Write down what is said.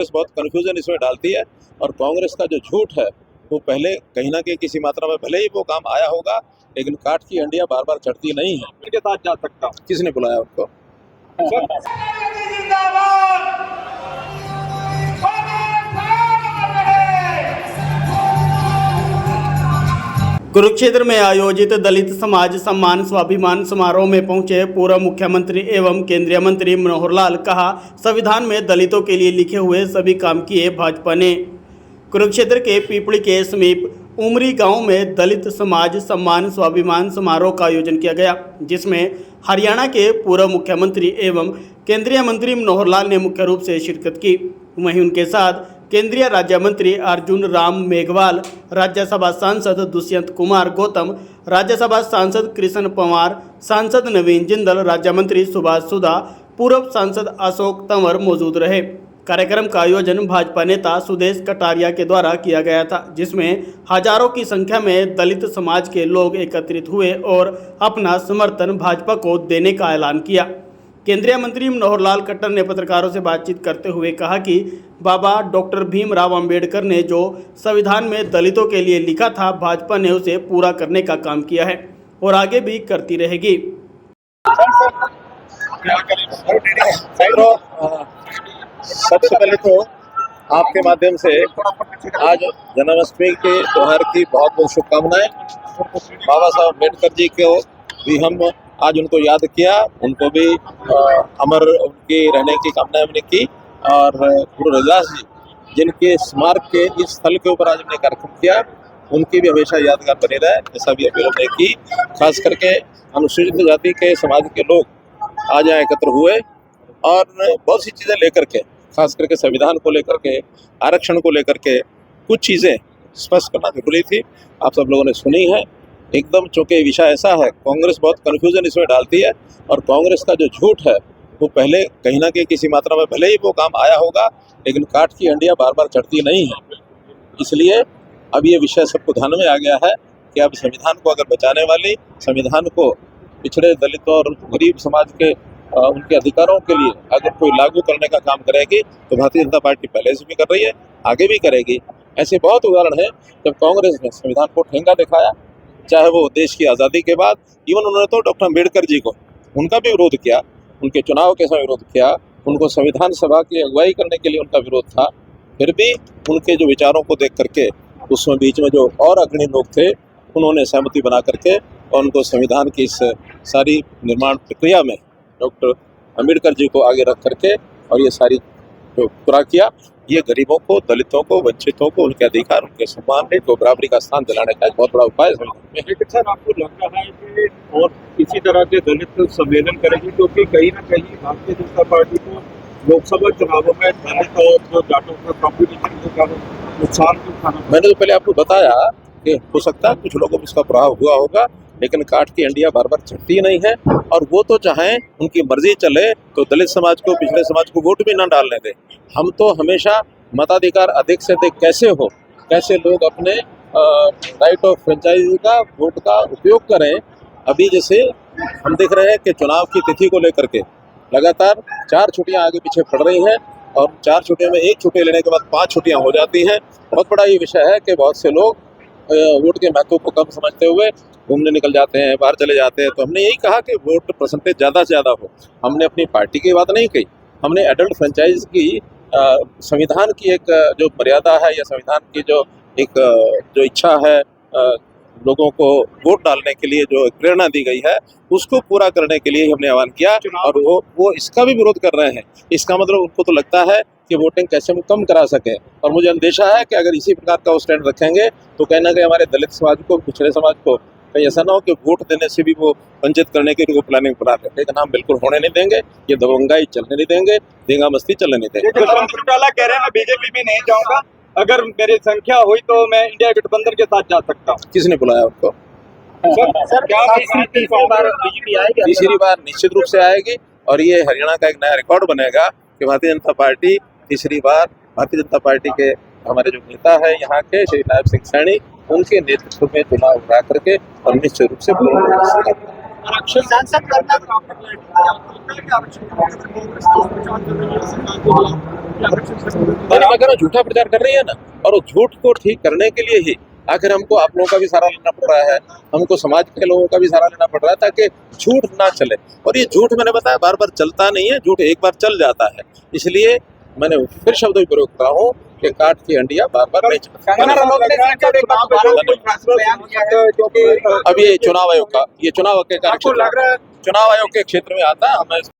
कांग्रेस बहुत कन्फ्यूजन इसमें डालती है और कांग्रेस का जो झूठ है वो पहले कहीं ना कहीं किसी मात्रा में भले ही वो काम आया होगा, लेकिन काठ की हंडियां बार बार चढ़ती नहीं है। के साथ जा सकता हूं। किसने बुलाया उनको? कुरुक्षेत्र में आयोजित दलित समाज सम्मान स्वाभिमान समारोह में पहुंचे पूर्व मुख्यमंत्री एवं केंद्रीय मंत्री मनोहर लाल। कहा, संविधान में दलितों के लिए लिखे हुए सभी काम किए भाजपा ने। कुरुक्षेत्र के पीपड़ी के समीप उमरी गांव में दलित समाज सम्मान स्वाभिमान समारोह का आयोजन किया गया, जिसमें हरियाणा के पूर्व मुख्यमंत्री एवं केंद्रीय मंत्री मनोहर लाल ने मुख्य रूप से शिरकत की। वहीं उनके साथ केंद्रीय राज्य मंत्री अर्जुन राम मेघवाल, राज्यसभा सांसद दुष्यंत कुमार गौतम, राज्यसभा सांसद कृष्ण पंवार, सांसद नवीन जिंदल, राज्य मंत्री सुभाष सुधा, पूर्व सांसद अशोक तंवर मौजूद रहे। कार्यक्रम का आयोजन भाजपा नेता सुदेश कटारिया के द्वारा किया गया था, जिसमें हजारों की संख्या में दलित समाज के लोग एकत्रित हुए और अपना समर्थन भाजपा को देने का ऐलान किया। केंद्रीय मंत्री मनोहर लाल खट्टर ने पत्रकारों से बातचीत करते हुए कहा कि बाबा डॉक्टर भीमराव अंबेडकर ने जो संविधान में दलितों के लिए लिखा था, भाजपा ने उसे पूरा करने का काम किया है और आगे भी करती रहेगी। सबसे पहले तो आपके माध्यम से आज जन्माष्टमी के त्योहार की बहुत बहुत शुभकामनाएं। बाबा साहब अम्बेडकर जी को भी हम आज उनको याद किया, उनको भी अमर उनके रहने की कामना हमने की। और गुरु रविदास जी जिनके स्मारक के इस स्थल के ऊपर आज हमने कार्यक्रम किया, उनकी भी हमेशा यादगार बनी रहे, ऐसा भी अपील हमने की। खास करके अनुसूचित जाति के समाज के लोग आज यहाँ एकत्र हुए और बहुत सी चीज़ें लेकर के, खास करके संविधान को लेकर के, आरक्षण को लेकर के कुछ चीज़ें स्पष्ट करना जरूरी थी। आप सब लोगों ने सुनी है एकदम, चूँकि विषय ऐसा है, कांग्रेस बहुत कन्फ्यूजन इसमें डालती है और कांग्रेस का जो झूठ है वो पहले कहीं ना कहीं किसी मात्रा में भले ही वो काम आया होगा, लेकिन काठ की हंडियां बार बार चढ़ती नहीं है। इसलिए अब ये विषय सबको ध्यान में आ गया है कि अब संविधान को अगर बचाने वाली, संविधान को पिछड़े दलितों और गरीब समाज के उनके अधिकारों के लिए अगर कोई लागू करने का काम करेगी तो भारतीय जनता पार्टी पहले से भी कर रही है, आगे भी करेगी। ऐसे बहुत उदाहरण हैं जब कांग्रेस ने संविधान को ठेंगा दिखाया, चाहे वो देश की आज़ादी के बाद, इवन उन्होंने तो डॉक्टर अम्बेडकर जी को उनका भी विरोध किया, उनके चुनाव के समय विरोध किया, उनको संविधान सभा की अगुवाई करने के लिए उनका विरोध था। फिर भी उनके जो विचारों को देख करके उसमें बीच में जो और अग्रणी लोग थे उन्होंने सहमति बना करके और उनको संविधान की इस सारी निर्माण प्रक्रिया में डॉक्टर अम्बेडकर जी को आगे रख करके और ये सारी जो पूरा किया, ये गरीबों को, दलितों को, वंचितों को उनके अधिकार, उनके सम्मान को बराबरी का स्थान दिलाने का एक बहुत बड़ा उपाय है। सर, आपको लगता है कि और इसी तरह के दलित सम्मेलन करेगी, क्योंकि कहीं ना कहीं भारतीय जनता पार्टी को लोकसभा चुनावों में दलित और जाटों का कॉम्पिटिशन के कारण नुकसान भी उठाना। मैंने तो पहले आपको बताया कि हो सकता है कुछ लोगों को इसका प्रभाव हुआ होगा, लेकिन काठ की हंडियां बार बार चढ़ती ही नहीं है। और वो तो चाहें उनकी मर्जी चले तो दलित समाज को, पिछड़े समाज को वोट भी ना डालने दें। हम तो हमेशा मताधिकार अधिक से अधिक कैसे हो, कैसे लोग अपने राइट ऑफ फ्रेंचाइजी का, वोट का उपयोग करें। अभी जैसे हम देख रहे हैं कि चुनाव की तिथि को लेकर के लगातार 4 छुट्टियां आगे पीछे पड़ रही हैं और 4 छुट्टियों में 1 छुट्टी लेने के बाद 5 छुट्टियां हो जाती हैं। बहुत बड़ा ये विषय है कि बहुत से लोग वोट के महत्व को कम समझते हुए घूमने निकल जाते हैं, बाहर चले जाते हैं। तो हमने यही कहा कि वोट परसेंटेज ज़्यादा से ज़्यादा हो। हमने अपनी पार्टी की बात नहीं कही, हमने एडल्ट फ्रेंचाइज की संविधान की एक जो मर्यादा है या संविधान की जो एक जो इच्छा है लोगों को वोट डालने के लिए जो प्रेरणा दी गई है, उसको पूरा करने के लिए हमने आह्वान किया और वो इसका भी विरोध कर रहे हैं। इसका मतलब उनको तो लगता है कि वोटिंग कैसे हम कम करा सकें। और मुझे अंदेशा है कि अगर इसी प्रकार का वो स्टैंड रखेंगे तो कहीं ना कहीं हमारे दलित समाज को, पिछड़े समाज को कहीं ऐसा ना हो कि वोट देने से भी वो वंचित करने की वो प्लानिंग बना रहे हैं। लेकिन हम बिल्कुल होने नहीं देंगे, ये दबंगाई चलने नहीं देंगे, दंगा मस्ती चलने नहीं देंगे। कह रहे हैं मैं बीजेपी भी नहीं जाऊंगा, अगर मेरी संख्या हुई तो मैं इंडिया गठबंधन के साथ जा सकता हूँ। किसने बुलाया उनको? सर, क्या तीसरी बार निश्चित रूप से आएगी और ये हरियाणा का एक नया रिकॉर्ड बनेगा कि भारतीय जनता पार्टी तीसरी बार, भारतीय जनता पार्टी के हमारे जो नेता है यहाँ के श्री नायब सिंह सैनी, उनके नेतृत्व में चुनाव करा करके और निश्चित रूप से मैंने कहा झूठा प्रचार कर रही है ना, और उस झूठ को ठीक करने के लिए ही आखिर हमको आप लोगों का भी सहारा लेना पड़ रहा है, हमको समाज के लोगों का भी सहारा लेना पड़ रहा है, ताकि झूठ ना चले। और ये झूठ मैंने बताया बार बार चलता नहीं है, झूठ एक बार चल जाता है। इसलिए मैंने फिर शब्द भी प्रयोग कर रहा हूँ कि काट की हंडिया बार बार नहीं चलती। अब ये चुनाव आयोग का, ये चुनाव के चुनाव आयोग के क्षेत्र में आता है। हमें